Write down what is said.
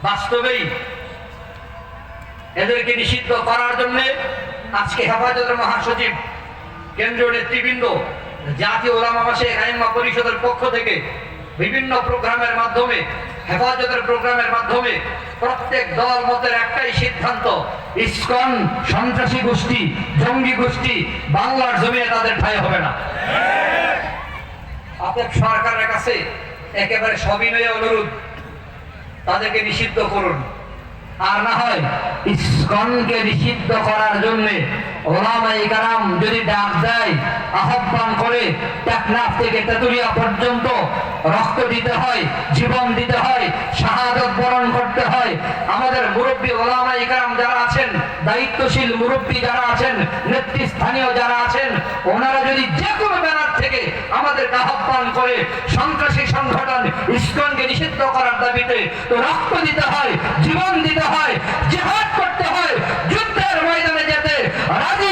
বাস্তবেই এদেরকে নিষিদ্ধ করার জন্য আজকে হেফাজতের মহাসচিব, কেন্দ্রীয় নেতৃবৃন্দ, জাতীয় উলামা মাশায়েখ আইম্মা পরিষদের পক্ষ থেকে বিভিন্ন প্রোগ্রামের মাধ্যমে, হেফাজতের প্রোগ্রামের মাধ্যমে প্রত্যেক দল মতের একটাই সিদ্ধান্ত, ইসকন সন্ত্রাসী গোষ্ঠী, জঙ্গি গোষ্ঠী বাংলার জমিনে তাদের ঠাঁই হবে না। অতএব সরকারের কাছে একেবারে সবিনয়ে অনুরোধ, তাদেরকে নিষিদ্ধ করুন। আর না হয় ইসকনকে নিষিদ্ধ করার জন্য ওলামায়ে কেরাম যদি ডাক দেয়, আহ্বান করে, টেকনাফ থেকে তেতুলিয়া পর্যন্ত রক্ত দিতে হয়, জীবন দিতে হয়, শাহাদত বরণ করতে হয়। আমাদের মুরব্বী ওলামায়ে কেরাম যারা আছেন, দায়িত্বশীল মুরব্বী যারা আছেন, নেতৃস্থানীয় যারা আছেন, ওনারা যদি যে কোনো ব্যানার থেকে আমাদের আহ্বান করে সন্ত্রাসী সংগঠন ইসকনকে নিষিদ্ধ করার দাবিতে, তো রক্ত দিতে হয়, জীবন দিতে হয়, জিহাদ করতে হয়, যুদ্ধের ময়দানে যেতে রাজি